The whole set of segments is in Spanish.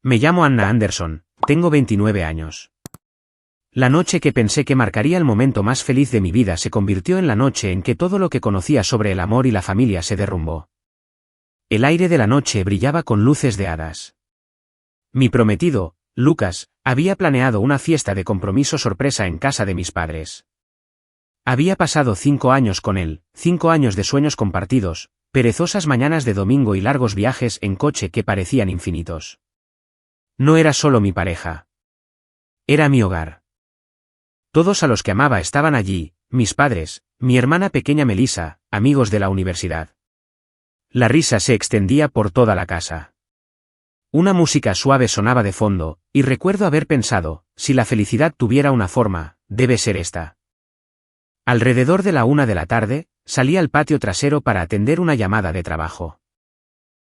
Me llamo Anna Anderson, tengo 29 años. La noche que pensé que marcaría el momento más feliz de mi vida se convirtió en la noche en que todo lo que conocía sobre el amor y la familia se derrumbó. El aire de la noche brillaba con luces de hadas. Mi prometido, Lucas, había planeado una fiesta de compromiso sorpresa en casa de mis padres. Había pasado 5 años con él, 5 años de sueños compartidos, perezosas mañanas de domingo y largos viajes en coche que parecían infinitos. No era solo mi pareja. Era mi hogar. Todos a los que amaba estaban allí, mis padres, mi hermana pequeña Melissa, amigos de la universidad. La risa se extendía por toda la casa. Una música suave sonaba de fondo, y recuerdo haber pensado, si la felicidad tuviera una forma, debe ser esta. Alrededor de la 1 de la tarde, salí al patio trasero para atender una llamada de trabajo.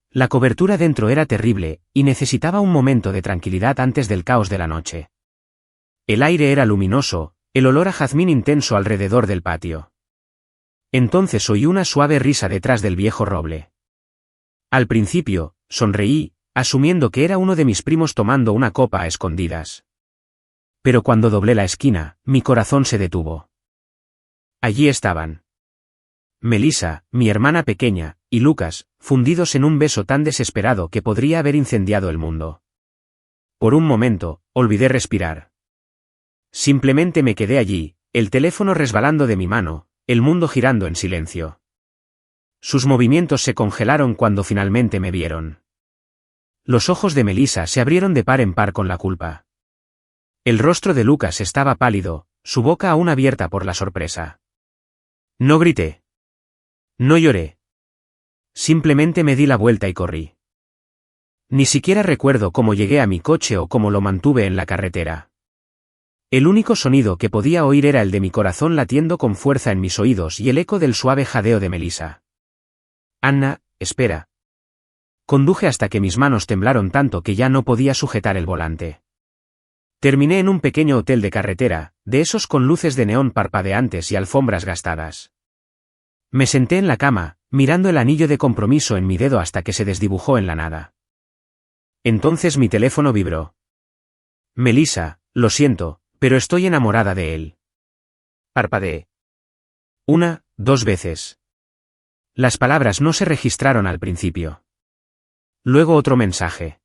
La cobertura dentro era terrible, y necesitaba un momento de tranquilidad antes del caos de la noche. El aire era luminoso, el olor a jazmín intenso alrededor del patio. Entonces oí una suave risa detrás del viejo roble. Al principio, sonreí, asumiendo que era uno de mis primos tomando una copa a escondidas. Pero cuando doblé la esquina, mi corazón se detuvo. Allí estaban Melissa, mi hermana pequeña, y Lucas, fundidos en un beso tan desesperado que podría haber incendiado el mundo. Por un momento, olvidé respirar. Simplemente me quedé allí, el teléfono resbalando de mi mano, el mundo girando en silencio. Sus movimientos se congelaron cuando finalmente me vieron. Los ojos de Melissa se abrieron de par en par con la culpa. El rostro de Lucas estaba pálido, su boca aún abierta por la sorpresa. No grité. No lloré. Simplemente me di la vuelta y corrí. Ni siquiera recuerdo cómo llegué a mi coche o cómo lo mantuve en la carretera. El único sonido que podía oír era el de mi corazón latiendo con fuerza en mis oídos y el eco del suave jadeo de Melissa. Anna, espera. Conduje hasta que mis manos temblaron tanto que ya no podía sujetar el volante. Terminé en un pequeño hotel de carretera, de esos con luces de neón parpadeantes y alfombras gastadas. Me senté en la cama, mirando el anillo de compromiso en mi dedo hasta que se desdibujó en la nada. Entonces mi teléfono vibró. Melissa, lo siento, pero estoy enamorada de él. Parpadeé. 1, 2 veces. Las palabras no se registraron al principio. Luego otro mensaje.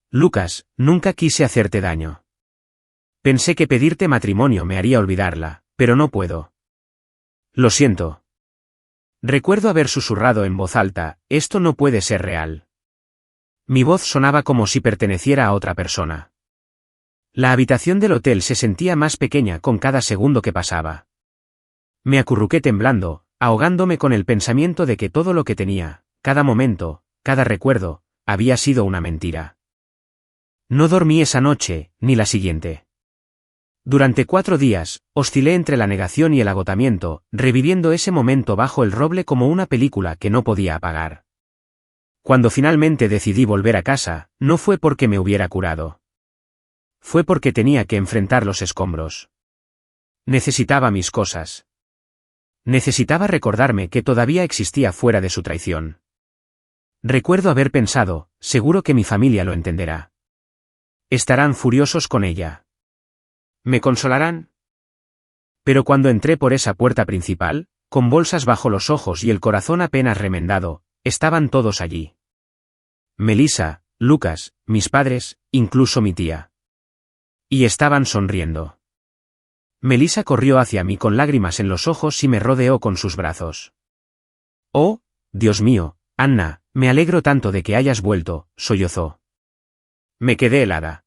Lucas, nunca quise hacerte daño. Pensé que pedirte matrimonio me haría olvidarla, pero no puedo. Lo siento. Recuerdo haber susurrado en voz alta, esto no puede ser real. Mi voz sonaba como si perteneciera a otra persona. La habitación del hotel se sentía más pequeña con cada segundo que pasaba. Me acurruqué temblando, ahogándome con el pensamiento de que todo lo que tenía, cada momento, cada recuerdo, había sido una mentira. No dormí esa noche, ni la siguiente. Durante 4 días, oscilé entre la negación y el agotamiento, reviviendo ese momento bajo el roble como una película que no podía apagar. Cuando finalmente decidí volver a casa, no fue porque me hubiera curado. Fue porque tenía que enfrentar los escombros. Necesitaba mis cosas. Necesitaba recordarme que todavía existía fuera de su traición. Recuerdo haber pensado, seguro que mi familia lo entenderá. Estarán furiosos con ella. ¿Me consolarán? Pero cuando entré por esa puerta principal, con bolsas bajo los ojos y el corazón apenas remendado, estaban todos allí. Melissa, Lucas, mis padres, incluso mi tía. Y estaban sonriendo. Melissa corrió hacia mí con lágrimas en los ojos y me rodeó con sus brazos. Oh, Dios mío, Anna, me alegro tanto de que hayas vuelto, sollozó. Me quedé helada.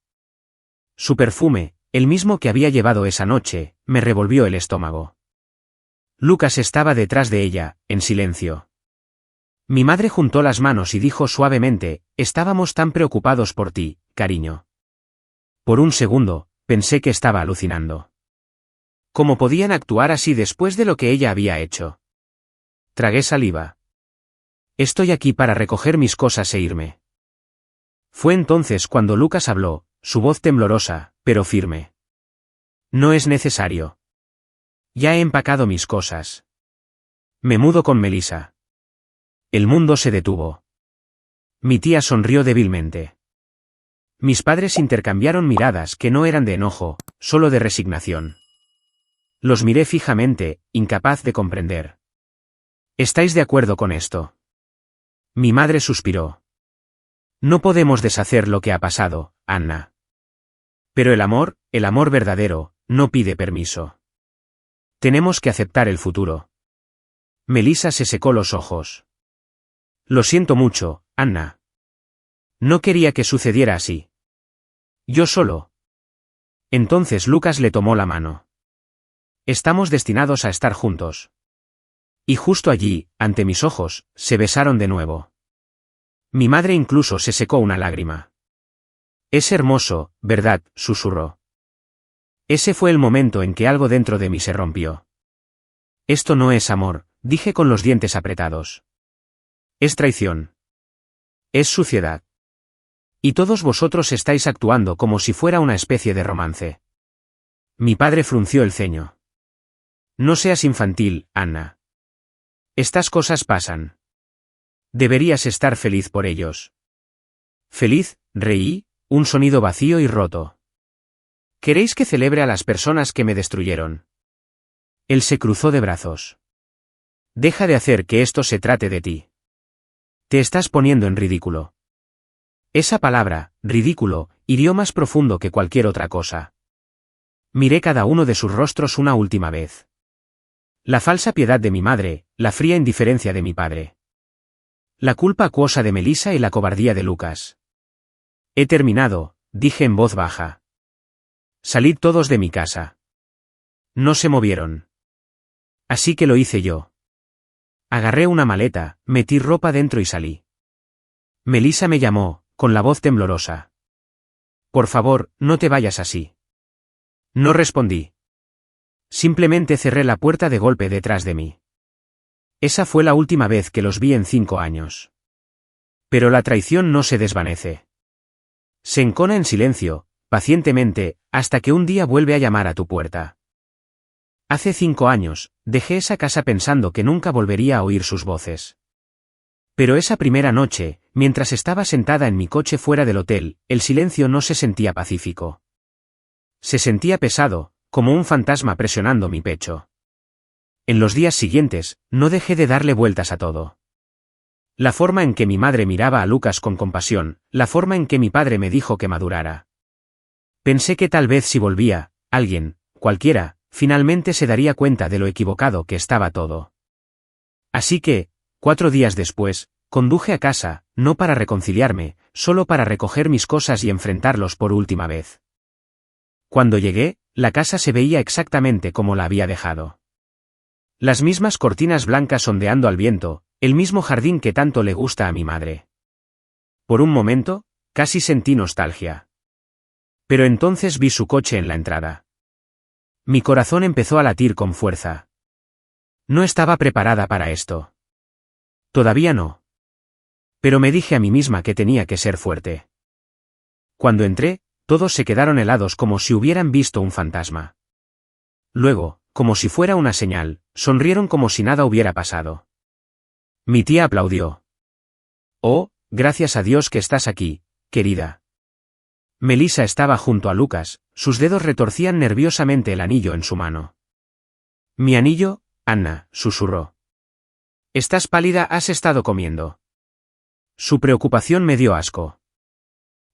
Su perfume, el mismo que había llevado esa noche, me revolvió el estómago. Lucas estaba detrás de ella, en silencio. Mi madre juntó las manos y dijo suavemente, estábamos tan preocupados por ti, cariño. Por un segundo, pensé que estaba alucinando. ¿Cómo podían actuar así después de lo que ella había hecho? Tragué saliva. Estoy aquí para recoger mis cosas e irme. Fue entonces cuando Lucas habló, su voz temblorosa, pero firme. No es necesario. Ya he empacado mis cosas. Me mudo con Melissa. El mundo se detuvo. Mi tía sonrió débilmente. Mis padres intercambiaron miradas que no eran de enojo, solo de resignación. Los miré fijamente, incapaz de comprender. ¿Estáis de acuerdo con esto? Mi madre suspiró. No podemos deshacer lo que ha pasado, Anna. Pero el amor verdadero, no pide permiso. Tenemos que aceptar el futuro. Melissa se secó los ojos. Lo siento mucho, Anna. No quería que sucediera así. Yo solo. Entonces Lucas le tomó la mano. Estamos destinados a estar juntos. Y justo allí, ante mis ojos, se besaron de nuevo. Mi madre incluso se secó una lágrima. Es hermoso, ¿verdad?, susurró. Ese fue el momento en que algo dentro de mí se rompió. Esto no es amor, dije con los dientes apretados. Es traición. Es suciedad. Y todos vosotros estáis actuando como si fuera una especie de romance. Mi padre frunció el ceño. No seas infantil, Anna. Estas cosas pasan. Deberías estar feliz por ellos. ¿Feliz? Reí, un sonido vacío y roto. ¿Queréis que celebre a las personas que me destruyeron? Él se cruzó de brazos. Deja de hacer que esto se trate de ti. Te estás poniendo en ridículo. Esa palabra, ridículo, hirió más profundo que cualquier otra cosa. Miré cada uno de sus rostros una última vez. La falsa piedad de mi madre, la fría indiferencia de mi padre. La culpa acuosa de Melissa y la cobardía de Lucas. He terminado, dije en voz baja. Salid todos de mi casa. No se movieron. Así que lo hice yo. Agarré una maleta, metí ropa dentro y salí. Melissa me llamó, con la voz temblorosa. Por favor, no te vayas así. No respondí. Simplemente cerré la puerta de golpe detrás de mí. Esa fue la última vez que los vi en 5 años. Pero la traición no se desvanece. Se encona en silencio, pacientemente, hasta que un día vuelve a llamar a tu puerta. Hace 5 años, dejé esa casa pensando que nunca volvería a oír sus voces. Pero esa primera noche, mientras estaba sentada en mi coche fuera del hotel, el silencio no se sentía pacífico. Se sentía pesado, como un fantasma presionando mi pecho. En los días siguientes, no dejé de darle vueltas a todo. La forma en que mi madre miraba a Lucas con compasión, la forma en que mi padre me dijo que madurara. Pensé que tal vez si volvía, alguien, cualquiera, finalmente se daría cuenta de lo equivocado que estaba todo. Así que, 4 días después, conduje a casa, no para reconciliarme, solo para recoger mis cosas y enfrentarlos por última vez. Cuando llegué, la casa se veía exactamente como la había dejado. Las mismas cortinas blancas ondeando al viento, el mismo jardín que tanto le gusta a mi madre. Por un momento, casi sentí nostalgia. Pero entonces vi su coche en la entrada. Mi corazón empezó a latir con fuerza. No estaba preparada para esto. Todavía no. Pero me dije a mí misma que tenía que ser fuerte. Cuando entré, todos se quedaron helados como si hubieran visto un fantasma. Luego, como si fuera una señal, sonrieron como si nada hubiera pasado. Mi tía aplaudió. Oh, gracias a Dios que estás aquí, querida. Melissa estaba junto a Lucas, sus dedos retorcían nerviosamente el anillo en su mano. Mi anillo, Anna, susurró. Estás pálida, has estado comiendo. Su preocupación me dio asco.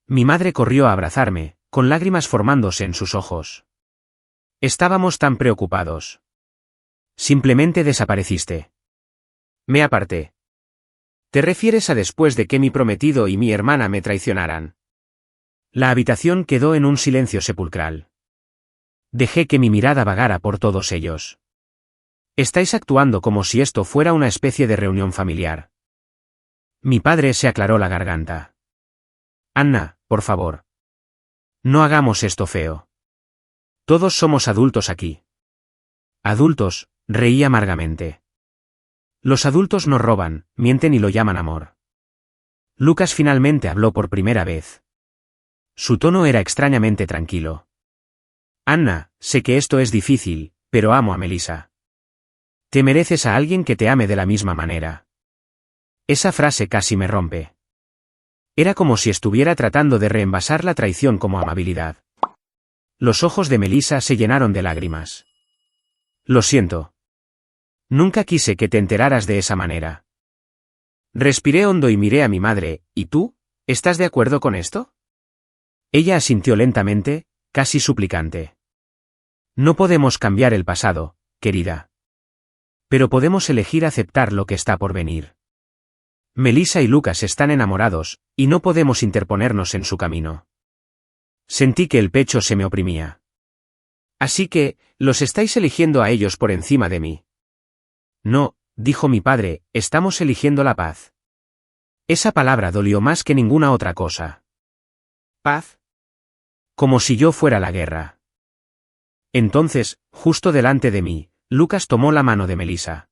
Mi madre corrió a abrazarme, con lágrimas formándose en sus ojos. Estábamos tan preocupados. Simplemente desapareciste. Me aparté. ¿Te refieres a después de que mi prometido y mi hermana me traicionaran? La habitación quedó en un silencio sepulcral. Dejé que mi mirada vagara por todos ellos. Estáis actuando como si esto fuera una especie de reunión familiar. Mi padre se aclaró la garganta. Anna, por favor. No hagamos esto feo. Todos somos adultos aquí. Adultos, reí amargamente. Los adultos no roban, mienten y lo llaman amor. Lucas finalmente habló por primera vez. Su tono era extrañamente tranquilo. Anna, sé que esto es difícil, pero amo a Melissa. Te mereces a alguien que te ame de la misma manera. Esa frase casi me rompe. Era como si estuviera tratando de reemvasar la traición como amabilidad. Los ojos de Melissa se llenaron de lágrimas. Lo siento. Nunca quise que te enteraras de esa manera. Respiré hondo y miré a mi madre. ¿Y tú? ¿Estás de acuerdo con esto? Ella asintió lentamente, casi suplicante. No podemos cambiar el pasado, querida. Pero podemos elegir aceptar lo que está por venir. Melissa y Lucas están enamorados, y no podemos interponernos en su camino. Sentí que el pecho se me oprimía. Así que, los estáis eligiendo a ellos por encima de mí. No, dijo mi padre, estamos eligiendo la paz. Esa palabra dolió más que ninguna otra cosa. ¿Paz? Como si yo fuera la guerra. Entonces, justo delante de mí, Lucas tomó la mano de Melissa.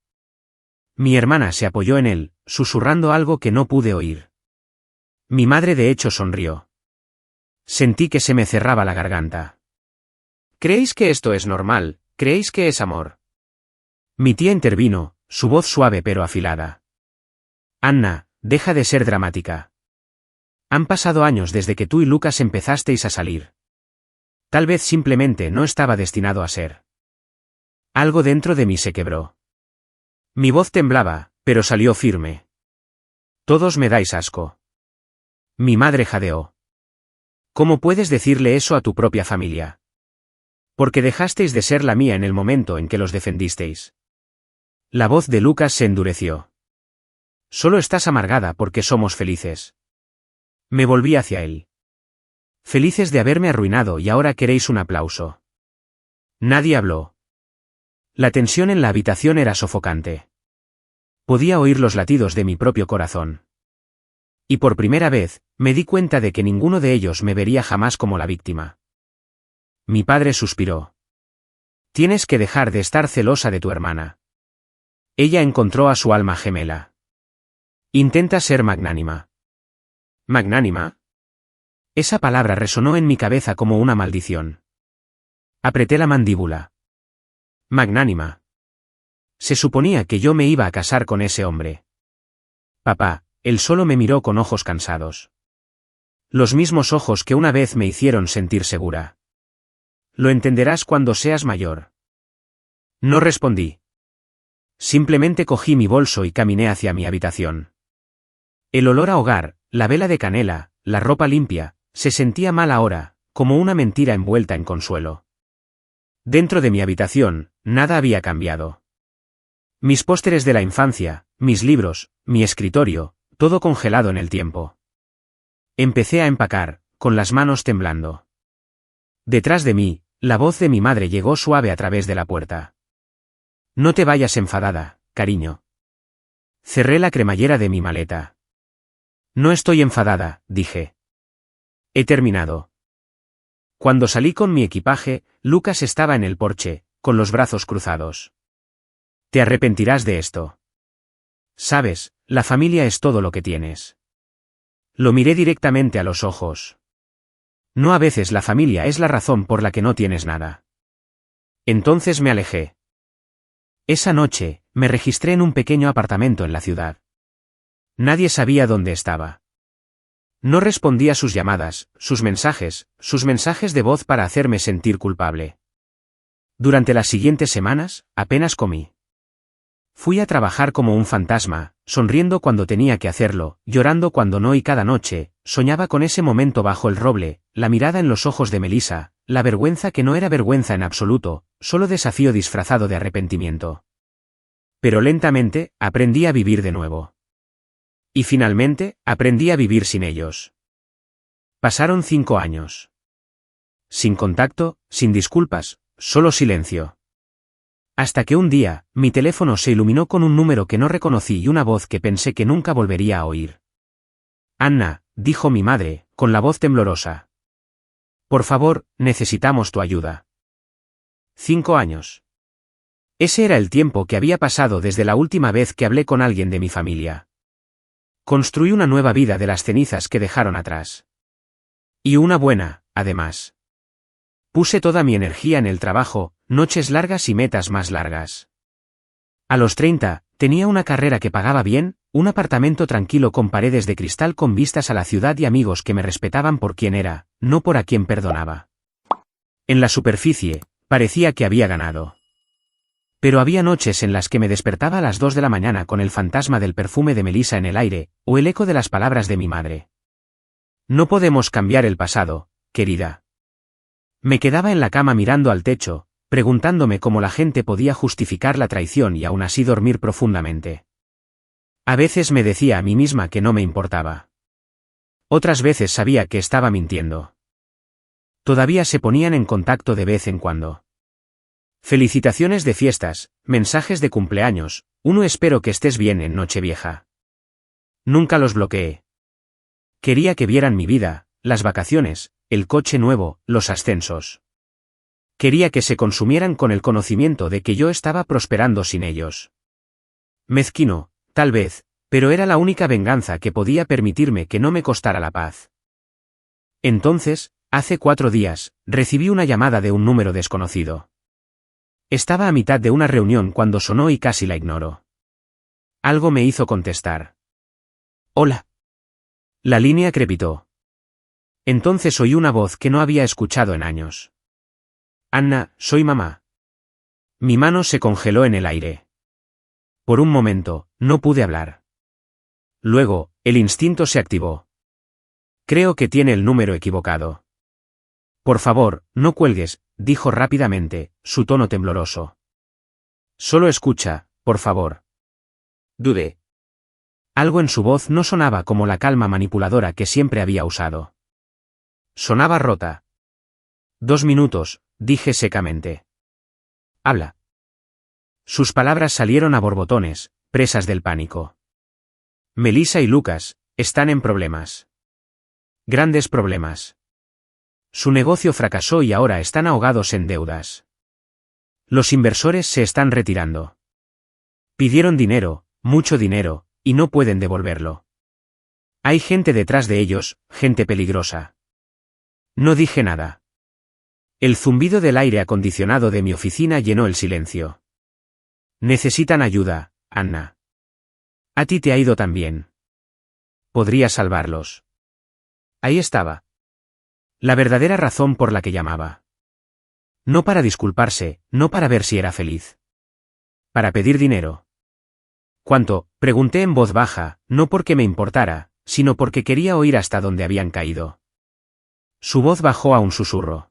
Mi hermana se apoyó en él, susurrando algo que no pude oír. Mi madre de hecho sonrió. Sentí que se me cerraba la garganta. ¿Creéis que esto es normal? ¿Creéis que es amor? Mi tía intervino, su voz suave pero afilada. Anna, deja de ser dramática. Han pasado años desde que tú y Lucas empezasteis a salir. Tal vez simplemente no estaba destinado a ser. Algo dentro de mí se quebró. Mi voz temblaba, pero salió firme. Todos me dais asco. Mi madre jadeó. ¿Cómo puedes decirle eso a tu propia familia? Porque dejasteis de ser la mía en el momento en que los defendisteis. La voz de Lucas se endureció. Solo estás amargada porque somos felices. Me volví hacia él. Felices de haberme arruinado y ahora queréis un aplauso. Nadie habló. La tensión en la habitación era sofocante. Podía oír los latidos de mi propio corazón. Y por primera vez, me di cuenta de que ninguno de ellos me vería jamás como la víctima. Mi padre suspiró. Tienes que dejar de estar celosa de tu hermana. Ella encontró a su alma gemela. Intenta ser magnánima. ¿Magnánima? Esa palabra resonó en mi cabeza como una maldición. Apreté la mandíbula. Magnánima. Se suponía que yo me iba a casar con ese hombre. Papá, él solo me miró con ojos cansados. Los mismos ojos que una vez me hicieron sentir segura. Lo entenderás cuando seas mayor. No respondí. Simplemente cogí mi bolso y caminé hacia mi habitación. El olor a hogar, la vela de canela, la ropa limpia, se sentía mal ahora, como una mentira envuelta en consuelo. Dentro de mi habitación, nada había cambiado. Mis pósteres de la infancia, mis libros, mi escritorio, todo congelado en el tiempo. Empecé a empacar, con las manos temblando. Detrás de mí, la voz de mi madre llegó suave a través de la puerta. No te vayas enfadada, cariño. Cerré la cremallera de mi maleta. No estoy enfadada, dije. He terminado. Cuando salí con mi equipaje, Lucas estaba en el porche, con los brazos cruzados. Te arrepentirás de esto. Sabes, la familia es todo lo que tienes. Lo miré directamente a los ojos. No, a veces la familia es la razón por la que no tienes nada. Entonces me alejé. Esa noche, me registré en un pequeño apartamento en la ciudad. Nadie sabía dónde estaba. No respondía a sus llamadas, sus mensajes de voz para hacerme sentir culpable. Durante las siguientes semanas, apenas comí. Fui a trabajar como un fantasma, sonriendo cuando tenía que hacerlo, llorando cuando no, y cada noche, soñaba con ese momento bajo el roble, la mirada en los ojos de Melissa, la vergüenza que no era vergüenza en absoluto, solo desafío disfrazado de arrepentimiento. Pero lentamente, aprendí a vivir de nuevo. Y finalmente, aprendí a vivir sin ellos. Pasaron 5 años. Sin contacto, sin disculpas, solo silencio. Hasta que un día, mi teléfono se iluminó con un número que no reconocí y una voz que pensé que nunca volvería a oír. Anna, dijo mi madre, con la voz temblorosa. Por favor, necesitamos tu ayuda. 5 años. Ese era el tiempo que había pasado desde la última vez que hablé con alguien de mi familia. Construí una nueva vida de las cenizas que dejaron atrás. Y una buena, además. Puse toda mi energía en el trabajo, noches largas y metas más largas. A los 30, tenía una carrera que pagaba bien, un apartamento tranquilo con paredes de cristal con vistas a la ciudad y amigos que me respetaban por quien era, no por a quien perdonaba. En la superficie, parecía que había ganado. Pero había noches en las que me despertaba a las 2 de la mañana con el fantasma del perfume de Melissa en el aire, o el eco de las palabras de mi madre. No podemos cambiar el pasado, querida. Me quedaba en la cama mirando al techo, preguntándome cómo la gente podía justificar la traición y aún así dormir profundamente. A veces me decía a mí misma que no me importaba. Otras veces sabía que estaba mintiendo. Todavía se ponían en contacto de vez en cuando. Felicitaciones de fiestas, mensajes de cumpleaños, espero que estés bien en Nochevieja. Nunca los bloqueé. Quería que vieran mi vida, las vacaciones, el coche nuevo, los ascensos. Quería que se consumieran con el conocimiento de que yo estaba prosperando sin ellos. Mezquino, tal vez, pero era la única venganza que podía permitirme que no me costara la paz. Entonces, hace 4 días, recibí una llamada de un número desconocido. Estaba a mitad de una reunión cuando sonó y casi la ignoró. Algo me hizo contestar. Hola. La línea crepitó. Entonces oí una voz que no había escuchado en años. Anna, soy mamá. Mi mano se congeló en el aire. Por un momento, no pude hablar. Luego, el instinto se activó. Creo que tiene el número equivocado. Por favor, no cuelgues, dijo rápidamente, su tono tembloroso. Solo escucha, por favor. Dudé. Algo en su voz no sonaba como la calma manipuladora que siempre había usado. Sonaba rota. 2 minutos, dije secamente. Habla. Sus palabras salieron a borbotones, presas del pánico. Melissa y Lucas están en problemas. Grandes problemas. Su negocio fracasó y ahora están ahogados en deudas. Los inversores se están retirando. Pidieron dinero, mucho dinero, y no pueden devolverlo. Hay gente detrás de ellos, gente peligrosa. No dije nada. El zumbido del aire acondicionado de mi oficina llenó el silencio. Necesitan ayuda, Anna. A ti te ha ido tan bien. Podría salvarlos. Ahí estaba. La verdadera razón por la que llamaba. No para disculparse, no para ver si era feliz. Para pedir dinero. ¿Cuánto? Pregunté en voz baja, no porque me importara, sino porque quería oír hasta dónde habían caído. Su voz bajó a un susurro.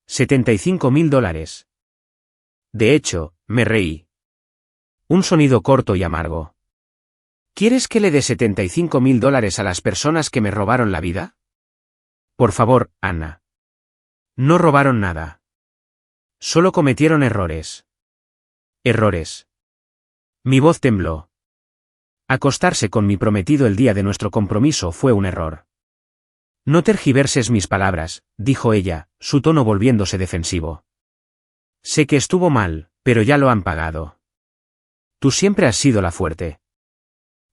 $75.000. De hecho, me reí. Un sonido corto y amargo. ¿Quieres que le dé $75.000 a las personas que me robaron la vida? Por favor, Anna. No robaron nada. Solo cometieron errores. Errores. Mi voz tembló. Acostarse con mi prometido el día de nuestro compromiso fue un error. No tergiverses mis palabras, dijo ella, su tono volviéndose defensivo. Sé que estuvo mal, pero ya lo han pagado. Tú siempre has sido la fuerte.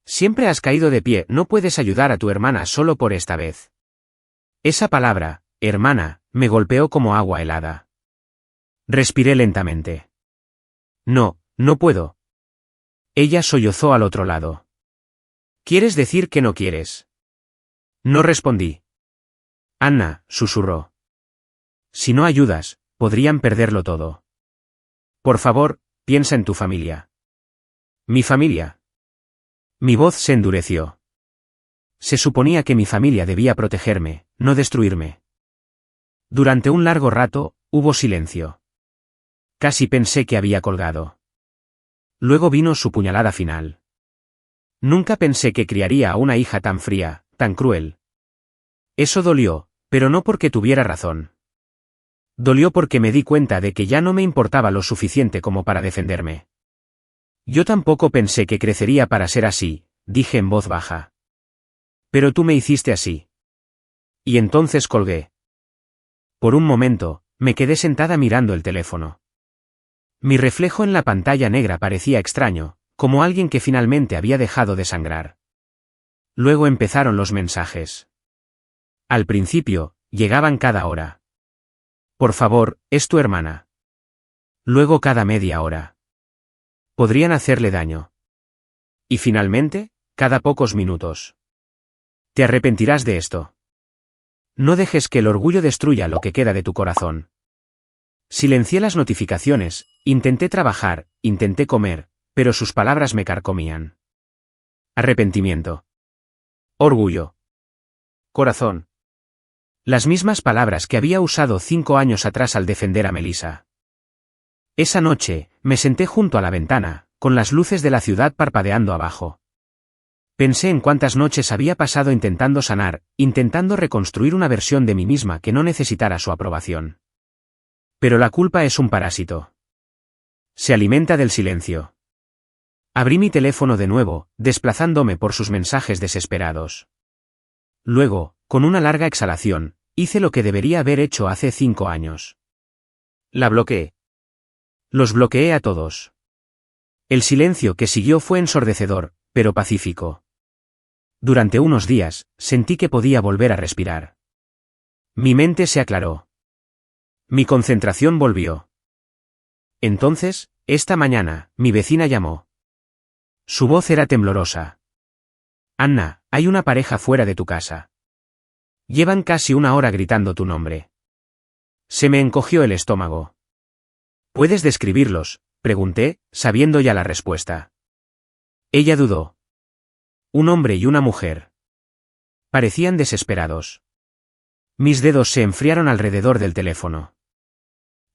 Siempre has caído de pie, no puedes ayudar a tu hermana solo por esta vez. Esa palabra, hermana, me golpeó como agua helada. Respiré lentamente. No, no puedo. Ella sollozó al otro lado. ¿Quieres decir que no quieres? No respondí. Anna, susurró. Si no ayudas, podrían perderlo todo. Por favor, piensa en tu familia. ¿Mi familia? Mi voz se endureció. Se suponía que mi familia debía protegerme, no destruirme. Durante un largo rato, hubo silencio. Casi pensé que había colgado. Luego vino su puñalada final. Nunca pensé que criaría a una hija tan fría, tan cruel. Eso dolió, pero no porque tuviera razón. Dolió porque me di cuenta de que ya no me importaba lo suficiente como para defenderme. Yo tampoco pensé que crecería para ser así, dije en voz baja. Pero tú me hiciste así. Y entonces colgué. Por un momento, me quedé sentada mirando el teléfono. Mi reflejo en la pantalla negra parecía extraño, como alguien que finalmente había dejado de sangrar. Luego empezaron los mensajes. Al principio, llegaban cada hora. Por favor, es tu hermana. Luego cada media hora. Podrían hacerle daño. Y finalmente, cada pocos minutos. Te arrepentirás de esto. No dejes que el orgullo destruya lo que queda de tu corazón. Silencié las notificaciones, intenté trabajar, intenté comer, pero sus palabras me carcomían. Arrepentimiento. Orgullo. Corazón. Las mismas palabras que había usado 5 años atrás al defender a Melissa. Esa noche, me senté junto a la ventana, con las luces de la ciudad parpadeando abajo. Pensé en cuántas noches había pasado intentando sanar, intentando reconstruir una versión de mí misma que no necesitara su aprobación. Pero la culpa es un parásito. Se alimenta del silencio. Abrí mi teléfono de nuevo, desplazándome por sus mensajes desesperados. Luego, con una larga exhalación, hice lo que debería haber hecho hace 5 años. La bloqueé. Los bloqueé a todos. El silencio que siguió fue ensordecedor, pero pacífico. Durante unos días, sentí que podía volver a respirar. Mi mente se aclaró. Mi concentración volvió. Entonces, esta mañana, mi vecina llamó. Su voz era temblorosa. Anna, hay una pareja fuera de tu casa. Llevan casi 1 hora gritando tu nombre. Se me encogió el estómago. ¿Puedes describirlos?, pregunté, sabiendo ya la respuesta. Ella dudó. Un hombre y una mujer. Parecían desesperados. Mis dedos se enfriaron alrededor del teléfono.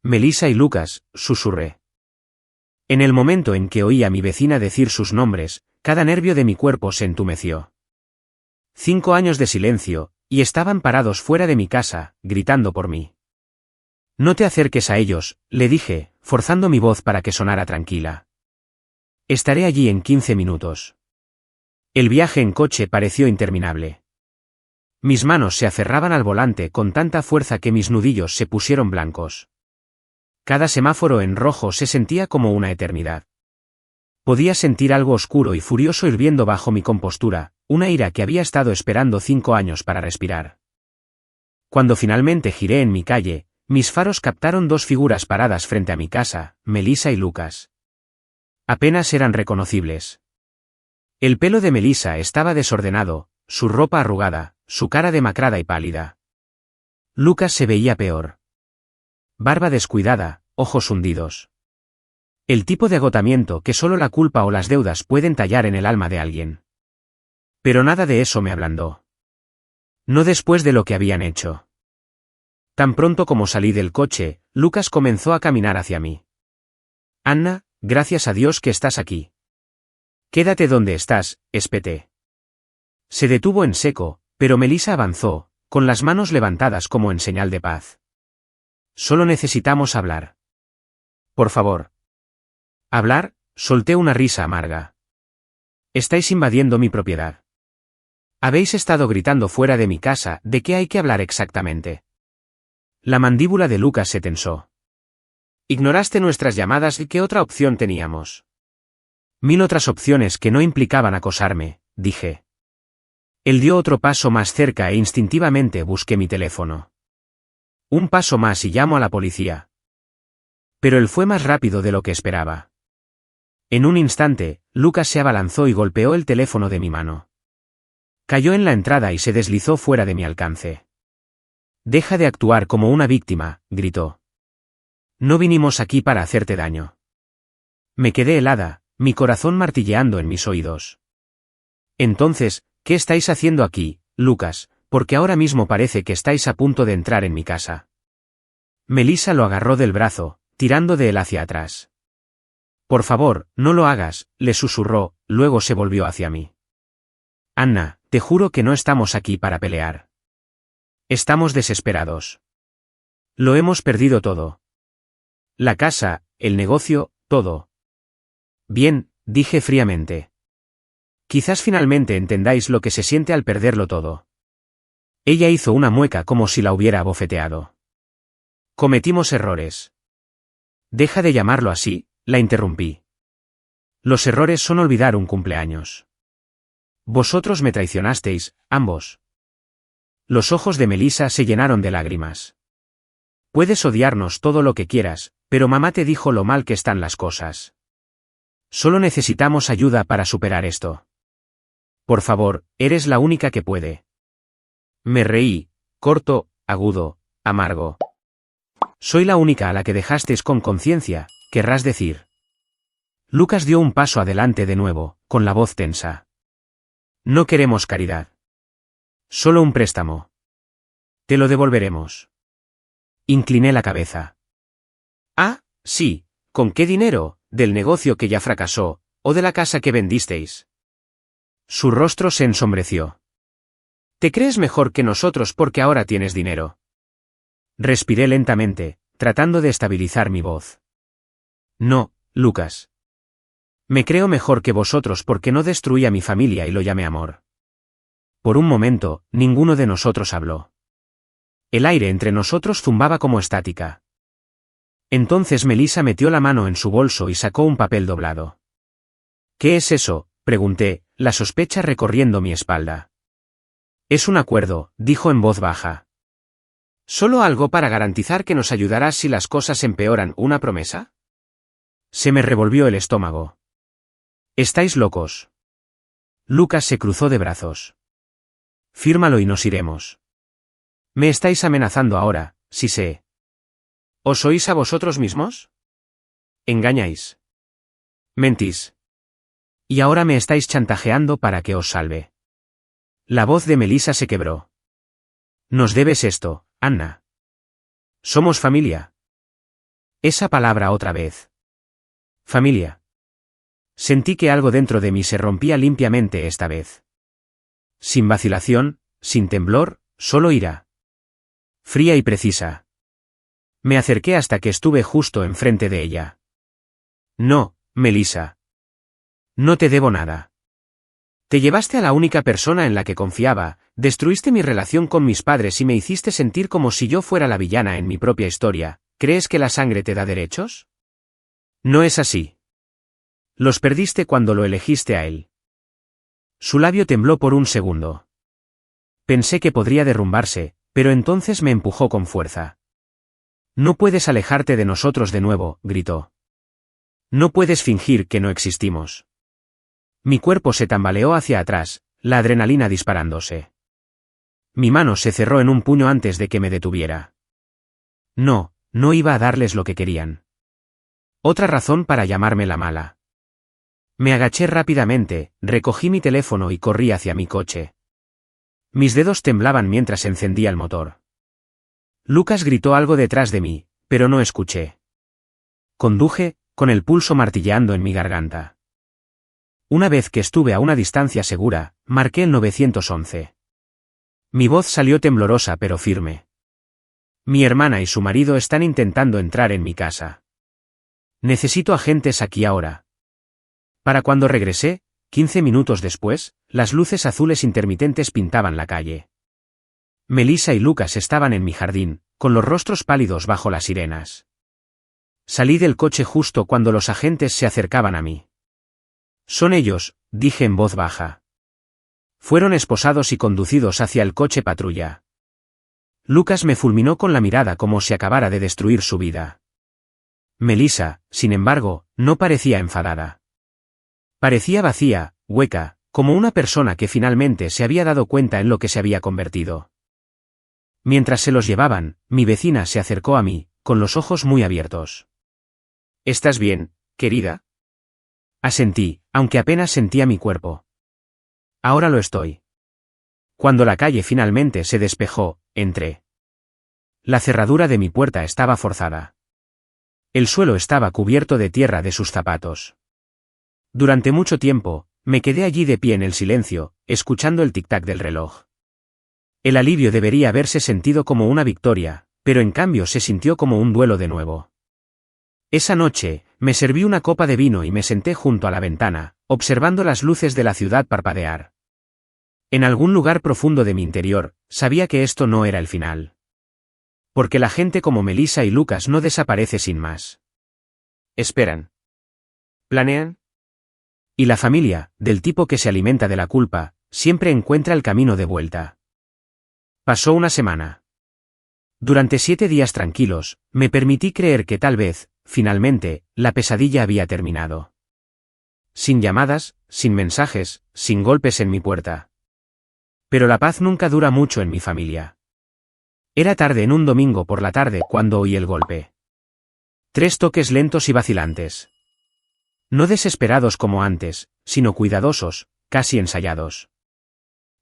Melissa y Lucas, susurré. En el momento en que oí a mi vecina decir sus nombres, cada nervio de mi cuerpo se entumeció. 5 años de silencio, y estaban parados fuera de mi casa, gritando por mí. No te acerques a ellos, le dije, forzando mi voz para que sonara tranquila. Estaré allí en 15 minutos. El viaje en coche pareció interminable. Mis manos se aferraban al volante con tanta fuerza que mis nudillos se pusieron blancos. Cada semáforo en rojo se sentía como una eternidad. Podía sentir algo oscuro y furioso hirviendo bajo mi compostura, una ira que había estado esperando 5 años para respirar. Cuando finalmente giré en mi calle, mis faros captaron 2 figuras paradas frente a mi casa, Melissa y Lucas. Apenas eran reconocibles. El pelo de Melissa estaba desordenado, su ropa arrugada, su cara demacrada y pálida. Lucas se veía peor. Barba descuidada, ojos hundidos. El tipo de agotamiento que solo la culpa o las deudas pueden tallar en el alma de alguien. Pero nada de eso me ablandó. No después de lo que habían hecho. Tan pronto como salí del coche, Lucas comenzó a caminar hacia mí. Anna, gracias a Dios que estás aquí. Quédate donde estás, espeté. Se detuvo en seco, pero Melissa avanzó, con las manos levantadas como en señal de paz. Solo necesitamos hablar. Por favor. ¿Hablar? Solté una risa amarga. Estáis invadiendo mi propiedad. Habéis estado gritando fuera de mi casa, ¿de qué hay que hablar exactamente? La mandíbula de Lucas se tensó. Ignoraste nuestras llamadas y ¿qué otra opción teníamos? 1000 otras opciones que no implicaban acosarme, dije. Él dio otro paso más cerca e instintivamente busqué mi teléfono. Un paso más y llamo a la policía. Pero él fue más rápido de lo que esperaba. En un instante, Lucas se abalanzó y golpeó el teléfono de mi mano. Cayó en la entrada y se deslizó fuera de mi alcance. Deja de actuar como una víctima, gritó. No vinimos aquí para hacerte daño. Me quedé helada, mi corazón martilleando en mis oídos. Entonces, ¿qué estáis haciendo aquí, Lucas? Porque ahora mismo parece que estáis a punto de entrar en mi casa. Melissa lo agarró del brazo, tirando de él hacia atrás. Por favor, no lo hagas, le susurró, luego se volvió hacia mí. Anna, te juro que no estamos aquí para pelear. Estamos desesperados. Lo hemos perdido todo. La casa, el negocio, todo. Bien, dije fríamente. Quizás finalmente entendáis lo que se siente al perderlo todo. Ella hizo una mueca como si la hubiera abofeteado. Cometimos errores. Deja de llamarlo así, la interrumpí. Los errores son olvidar un cumpleaños. Vosotros me traicionasteis, ambos. Los ojos de Melissa se llenaron de lágrimas. Puedes odiarnos todo lo que quieras, pero mamá te dijo lo mal que están las cosas. Solo necesitamos ayuda para superar esto. Por favor, eres la única que puede. Me reí, corto, agudo, amargo. Soy la única a la que dejasteis con conciencia, querrás decir. Lucas dio un paso adelante de nuevo, con la voz tensa. No queremos caridad. Solo un préstamo. Te lo devolveremos. Incliné la cabeza. Ah, sí, ¿con qué dinero? ¿Del negocio que ya fracasó, o de la casa que vendisteis? Su rostro se ensombreció. ¿Te crees mejor que nosotros porque ahora tienes dinero? Respiré lentamente, tratando de estabilizar mi voz. No, Lucas. Me creo mejor que vosotros porque no destruí a mi familia y lo llamé amor. Por un momento, ninguno de nosotros habló. El aire entre nosotros zumbaba como estática. Entonces Melissa metió la mano en su bolso y sacó un papel doblado. ¿Qué es eso?, pregunté, la sospecha recorriendo mi espalda. Es un acuerdo, dijo en voz baja. ¿Solo algo para garantizar que nos ayudarás si las cosas empeoran, una promesa? Se me revolvió el estómago. ¿Estáis locos? Lucas se cruzó de brazos. Fírmalo y nos iremos. Me estáis amenazando ahora, sí sé. ¿Os oís a vosotros mismos? Engañáis. Mentís. Y ahora me estáis chantajeando para que os salve. La voz de Melissa se quebró. Nos debes esto, Anna. Somos familia. Esa palabra otra vez. Familia. Sentí que algo dentro de mí se rompía limpiamente esta vez. Sin vacilación, sin temblor, solo ira. Fría y precisa. Me acerqué hasta que estuve justo enfrente de ella. No, Melissa. No te debo nada. Te llevaste a la única persona en la que confiaba, destruiste mi relación con mis padres y me hiciste sentir como si yo fuera la villana en mi propia historia. ¿Crees que la sangre te da derechos? No es así. Los perdiste cuando lo elegiste a él. Su labio tembló por un segundo. Pensé que podría derrumbarse, pero entonces me empujó con fuerza. No puedes alejarte de nosotros de nuevo, gritó. No puedes fingir que no existimos. Mi cuerpo se tambaleó hacia atrás, la adrenalina disparándose. Mi mano se cerró en un puño antes de que me detuviera. No, no iba a darles lo que querían. Otra razón para llamarme la mala. Me agaché rápidamente, recogí mi teléfono y corrí hacia mi coche. Mis dedos temblaban mientras encendía el motor. Lucas gritó algo detrás de mí, pero no escuché. Conduje, con el pulso martilleando en mi garganta. Una vez que estuve a una distancia segura, marqué el 911. Mi voz salió temblorosa pero firme. Mi hermana y su marido están intentando entrar en mi casa. Necesito agentes aquí ahora. Para cuando regresé, 15 minutos después, las luces azules intermitentes pintaban la calle. Melissa y Lucas estaban en mi jardín, con los rostros pálidos bajo las sirenas. Salí del coche justo cuando los agentes se acercaban a mí. Son ellos, dije en voz baja. Fueron esposados y conducidos hacia el coche patrulla. Lucas me fulminó con la mirada como si acabara de destruir su vida. Melissa, sin embargo, no parecía enfadada. Parecía vacía, hueca, como una persona que finalmente se había dado cuenta en lo que se había convertido. Mientras se los llevaban, mi vecina se acercó a mí, con los ojos muy abiertos. ¿Estás bien, querida? Asentí, aunque apenas sentía mi cuerpo. Ahora lo estoy. Cuando la calle finalmente se despejó, entré. La cerradura de mi puerta estaba forzada. El suelo estaba cubierto de tierra de sus zapatos. Durante mucho tiempo, me quedé allí de pie en el silencio, escuchando el tic-tac del reloj. El alivio debería haberse sentido como una victoria, pero en cambio se sintió como un duelo de nuevo. Esa noche, me serví una copa de vino y me senté junto a la ventana, observando las luces de la ciudad parpadear. En algún lugar profundo de mi interior, sabía que esto no era el final. Porque la gente como Melissa y Lucas no desaparece sin más. Esperan. Planean. Y la familia, del tipo que se alimenta de la culpa, siempre encuentra el camino de vuelta. Pasó una semana. Durante 7 días tranquilos, me permití creer que tal vez, finalmente, la pesadilla había terminado. Sin llamadas, sin mensajes, sin golpes en mi puerta. Pero la paz nunca dura mucho en mi familia. Era tarde en un domingo por la tarde cuando oí el golpe. 3 toques lentos y vacilantes. No desesperados como antes, sino cuidadosos, casi ensayados.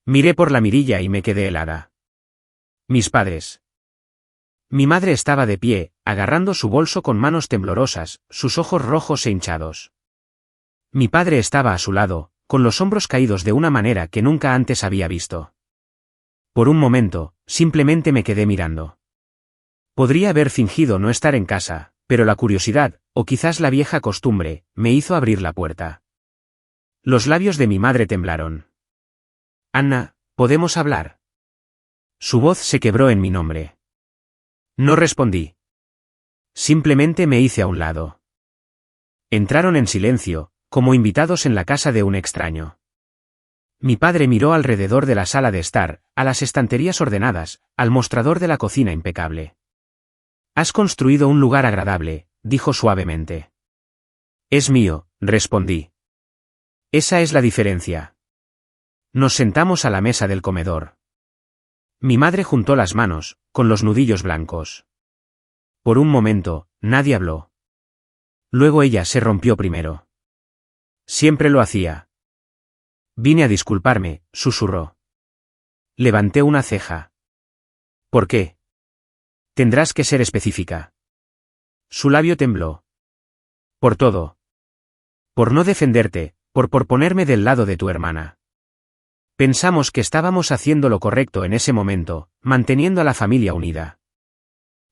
Miré por la mirilla y me quedé helada. Mis padres. Mi madre estaba de pie, agarrando su bolso con manos temblorosas, sus ojos rojos e hinchados. Mi padre estaba a su lado, con los hombros caídos de una manera que nunca antes había visto. Por un momento, simplemente me quedé mirando. Podría haber fingido no estar en casa, pero la curiosidad, o quizás la vieja costumbre, me hizo abrir la puerta. Los labios de mi madre temblaron. Anna, ¿podemos hablar? Su voz se quebró en mi nombre. No respondí. Simplemente me hice a un lado. Entraron en silencio, como invitados en la casa de un extraño. Mi padre miró alrededor de la sala de estar, a las estanterías ordenadas, al mostrador de la cocina impecable. Has construido un lugar agradable, dijo suavemente. Es mío, respondí. Esa es la diferencia. Nos sentamos a la mesa del comedor. Mi madre juntó las manos, con los nudillos blancos. Por un momento, nadie habló. Luego ella se rompió primero. Siempre lo hacía. Vine a disculparme, susurró. Levanté una ceja. ¿Por qué? Tendrás que ser específica. Su labio tembló. Por todo. Por no defenderte, por ponerme del lado de tu hermana. Pensamos que estábamos haciendo lo correcto en ese momento, manteniendo a la familia unida.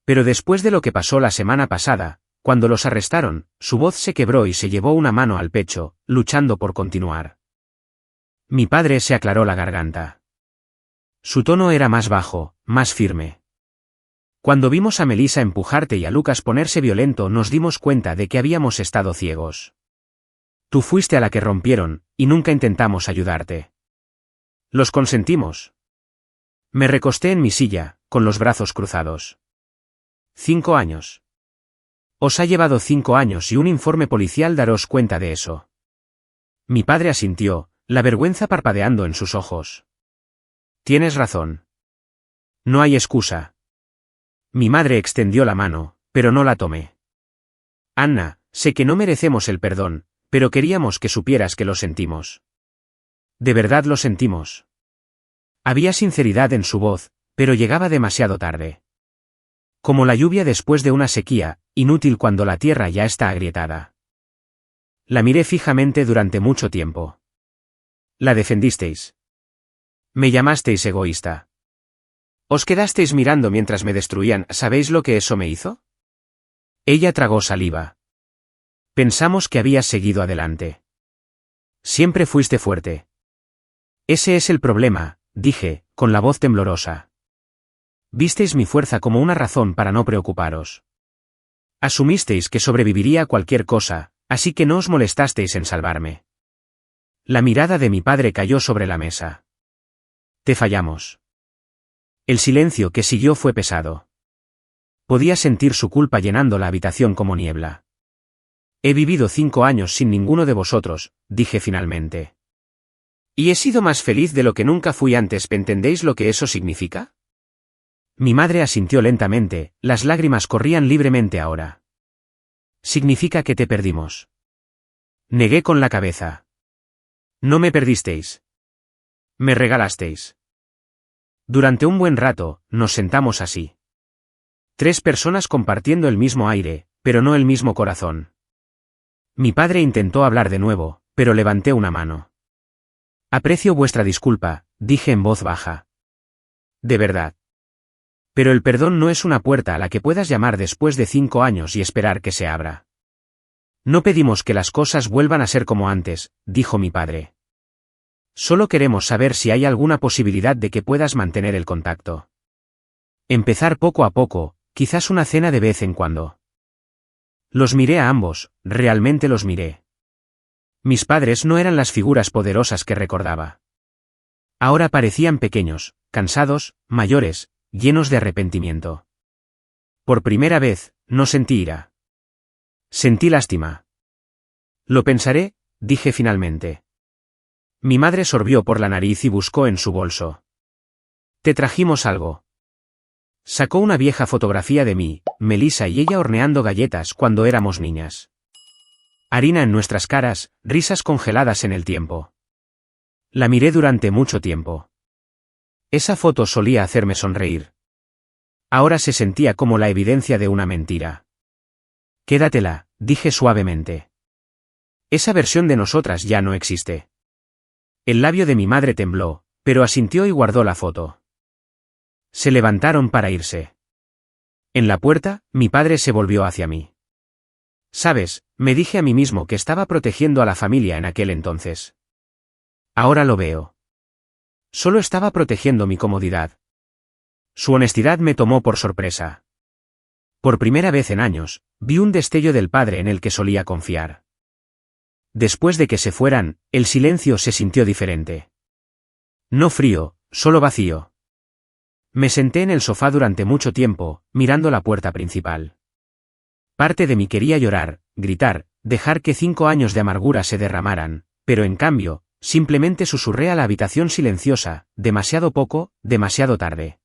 Pero después de lo que pasó la semana pasada, cuando los arrestaron, su voz se quebró y se llevó una mano al pecho, luchando por continuar. Mi padre se aclaró la garganta. Su tono era más bajo, más firme. Cuando vimos a Melissa empujarte y a Lucas ponerse violento nos dimos cuenta de que habíamos estado ciegos. Tú fuiste a la que rompieron, y nunca intentamos ayudarte. Los consentimos. Me recosté en mi silla, con los brazos cruzados. 5 años. Os ha llevado 5 años y un informe policial daros cuenta de eso. Mi padre asintió, la vergüenza parpadeando en sus ojos. Tienes razón. No hay excusa. Mi madre extendió la mano, pero no la tomé. Anna, sé que no merecemos el perdón, pero queríamos que supieras que lo sentimos. De verdad lo sentimos. Había sinceridad en su voz, pero llegaba demasiado tarde. Como la lluvia después de una sequía, inútil cuando la tierra ya está agrietada. La miré fijamente durante mucho tiempo. La defendisteis. Me llamasteis egoísta. Os quedasteis mirando mientras me destruían, ¿sabéis lo que eso me hizo? Ella tragó saliva. Pensamos que habías seguido adelante. Siempre fuiste fuerte. Ese es el problema, dije, con la voz temblorosa. Visteis mi fuerza como una razón para no preocuparos. Asumisteis que sobreviviría a cualquier cosa, así que no os molestasteis en salvarme. La mirada de mi padre cayó sobre la mesa. Te fallamos. El silencio que siguió fue pesado. Podía sentir su culpa llenando la habitación como niebla. He vivido 5 años sin ninguno de vosotros, dije finalmente. Y he sido más feliz de lo que nunca fui antes. ¿Entendéis lo que eso significa? Mi madre asintió lentamente, las lágrimas corrían libremente ahora. Significa que te perdimos. Negué con la cabeza. No me perdisteis. Me regalasteis. Durante un buen rato, nos sentamos así. 3 personas compartiendo el mismo aire, pero no el mismo corazón. Mi padre intentó hablar de nuevo, pero levanté una mano. Aprecio vuestra disculpa, dije en voz baja. De verdad. Pero el perdón no es una puerta a la que puedas llamar después de 5 años y esperar que se abra. No pedimos que las cosas vuelvan a ser como antes, dijo mi padre. Solo queremos saber si hay alguna posibilidad de que puedas mantener el contacto. Empezar poco a poco, quizás una cena de vez en cuando. Los miré a ambos, realmente los miré. Mis padres no eran las figuras poderosas que recordaba. Ahora parecían pequeños, cansados, mayores, llenos de arrepentimiento. Por primera vez, no sentí ira. Sentí lástima. Lo pensaré, dije finalmente. Mi madre sorbió por la nariz y buscó en su bolso. Te trajimos algo. Sacó una vieja fotografía de mí, Melissa y ella horneando galletas cuando éramos niñas. Harina en nuestras caras, risas congeladas en el tiempo. La miré durante mucho tiempo. Esa foto solía hacerme sonreír. Ahora se sentía como la evidencia de una mentira. Quédatela, dije suavemente. Esa versión de nosotras ya no existe. El labio de mi madre tembló, pero asintió y guardó la foto. Se levantaron para irse. En la puerta, mi padre se volvió hacia mí. Sabes, me dije a mí mismo que estaba protegiendo a la familia en aquel entonces. Ahora lo veo. Solo estaba protegiendo mi comodidad. Su honestidad me tomó por sorpresa. Por primera vez en años, vi un destello del padre en el que solía confiar. Después de que se fueran, el silencio se sintió diferente. No frío, solo vacío. Me senté en el sofá durante mucho tiempo, mirando la puerta principal. Parte de mí quería llorar, gritar, dejar que 5 años de amargura se derramaran, pero en cambio, simplemente susurré a la habitación silenciosa, demasiado poco, demasiado tarde.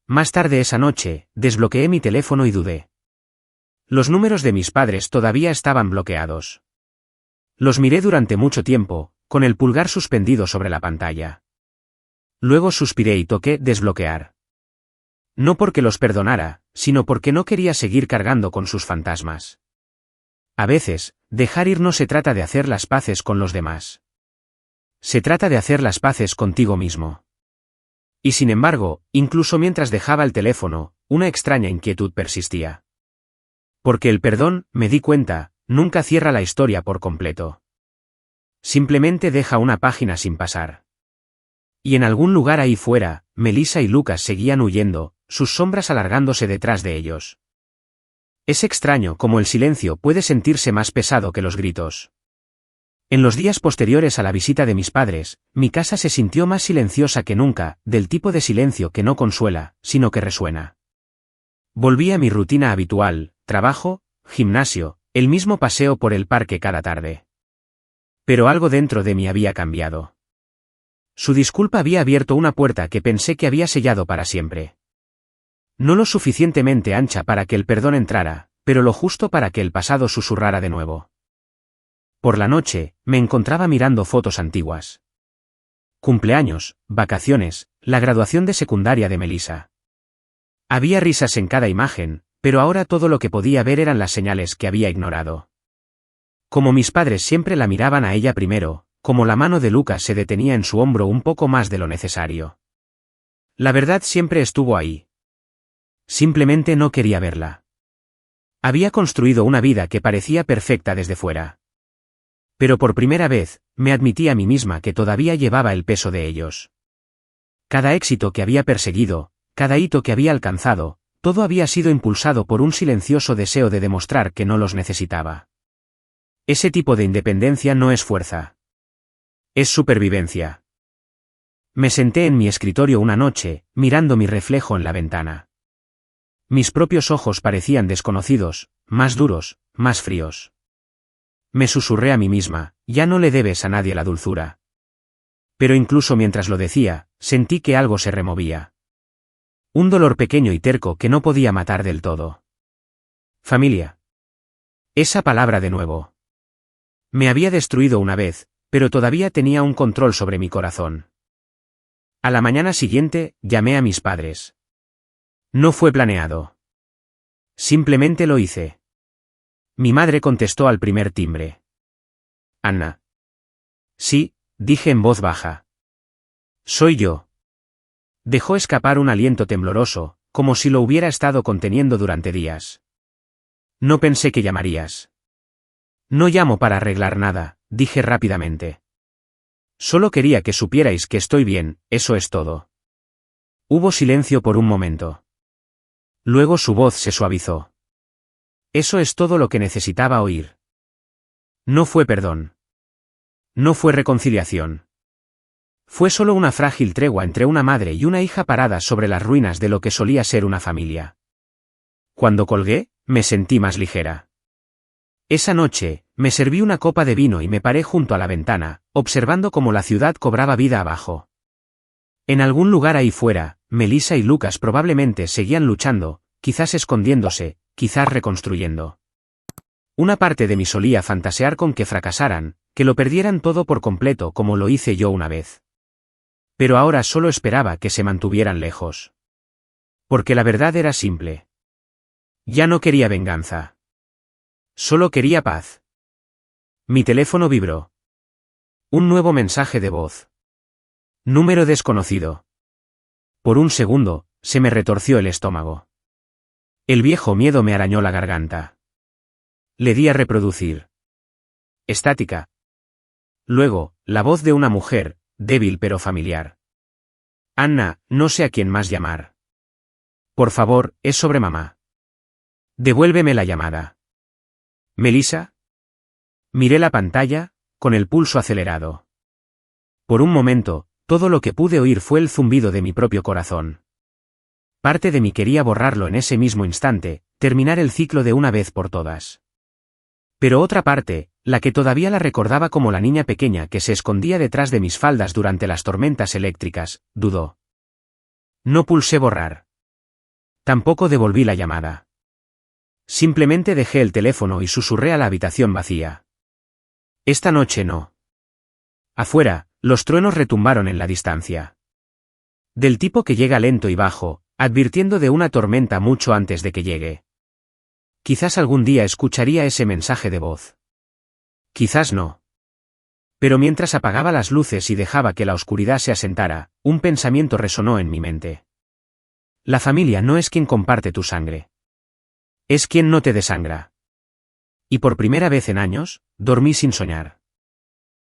Más tarde esa noche, desbloqueé mi teléfono y dudé. Los números de mis padres todavía estaban bloqueados. Los miré durante mucho tiempo, con el pulgar suspendido sobre la pantalla. Luego suspiré y toqué desbloquear. No porque los perdonara, sino porque no quería seguir cargando con sus fantasmas. A veces, dejar ir no se trata de hacer las paces con los demás. Se trata de hacer las paces contigo mismo. Y sin embargo, incluso mientras dejaba el teléfono, una extraña inquietud persistía. Porque el perdón, me di cuenta, nunca cierra la historia por completo. Simplemente deja una página sin pasar. Y en algún lugar ahí fuera, Melissa y Lucas seguían huyendo, sus sombras alargándose detrás de ellos. Es extraño cómo el silencio puede sentirse más pesado que los gritos. En los días posteriores a la visita de mis padres, mi casa se sintió más silenciosa que nunca, del tipo de silencio que no consuela, sino que resuena. Volví a mi rutina habitual, trabajo, gimnasio, el mismo paseo por el parque cada tarde. Pero algo dentro de mí había cambiado. Su disculpa había abierto una puerta que pensé que había sellado para siempre. No lo suficientemente ancha para que el perdón entrara, pero lo justo para que el pasado susurrara de nuevo. Por la noche, me encontraba mirando fotos antiguas. Cumpleaños, vacaciones, la graduación de secundaria de Melissa. Había risas en cada imagen, pero ahora todo lo que podía ver eran las señales que había ignorado. Como mis padres siempre la miraban a ella primero, como la mano de Lucas se detenía en su hombro un poco más de lo necesario. La verdad siempre estuvo ahí. Simplemente no quería verla. Había construido una vida que parecía perfecta desde fuera. Pero por primera vez, me admití a mí misma que todavía llevaba el peso de ellos. Cada éxito que había perseguido, cada hito que había alcanzado, todo había sido impulsado por un silencioso deseo de demostrar que no los necesitaba. Ese tipo de independencia no es fuerza. Es supervivencia. Me senté en mi escritorio una noche, mirando mi reflejo en la ventana. Mis propios ojos parecían desconocidos, más duros, más fríos. Me susurré a mí misma, ya no le debes a nadie la dulzura. Pero incluso mientras lo decía, sentí que algo se removía. Un dolor pequeño y terco que no podía matar del todo. Familia. Esa palabra de nuevo. Me había destruido una vez, pero todavía tenía un control sobre mi corazón. A la mañana siguiente, llamé a mis padres. No fue planeado. Simplemente lo hice. Mi madre contestó al primer timbre. Anna. Sí, dije en voz baja. Soy yo. Dejó escapar un aliento tembloroso, como si lo hubiera estado conteniendo durante días. No pensé que llamarías. No llamo para arreglar nada, dije rápidamente. Solo quería que supierais que estoy bien, eso es todo. Hubo silencio por un momento. Luego su voz se suavizó. Eso es todo lo que necesitaba oír. No fue perdón. No fue reconciliación. Fue solo una frágil tregua entre una madre y una hija paradas sobre las ruinas de lo que solía ser una familia. Cuando colgué, me sentí más ligera. Esa noche, me serví una copa de vino y me paré junto a la ventana, observando cómo la ciudad cobraba vida abajo. En algún lugar ahí fuera, Melissa y Lucas probablemente seguían luchando, quizás escondiéndose, quizás reconstruyendo. Una parte de mí solía fantasear con que fracasaran, que lo perdieran todo por completo como lo hice yo una vez. Pero ahora solo esperaba que se mantuvieran lejos. Porque la verdad era simple. Ya no quería venganza. Solo quería paz. Mi teléfono vibró. Un nuevo mensaje de voz. Número desconocido. Por un segundo, se me retorció el estómago. El viejo miedo me arañó la garganta. Le di a reproducir. Estática. Luego, la voz de una mujer, débil pero familiar. Anna, no sé a quién más llamar. Por favor, es sobre mamá. Devuélveme la llamada. ¿Melissa? Miré la pantalla, con el pulso acelerado. Por un momento, todo lo que pude oír fue el zumbido de mi propio corazón. Parte de mí quería borrarlo en ese mismo instante, terminar el ciclo de una vez por todas. Pero otra parte, la que todavía la recordaba como la niña pequeña que se escondía detrás de mis faldas durante las tormentas eléctricas, dudó. No pulsé borrar. Tampoco devolví la llamada. Simplemente dejé el teléfono y susurré a la habitación vacía. Esta noche no. Afuera, los truenos retumbaron en la distancia. Del tipo que llega lento y bajo, advirtiendo de una tormenta mucho antes de que llegue. Quizás algún día escucharía ese mensaje de voz. Quizás no. Pero mientras apagaba las luces y dejaba que la oscuridad se asentara, un pensamiento resonó en mi mente. La familia no es quien comparte tu sangre. Es quien no te desangra. Y por primera vez en años, dormí sin soñar.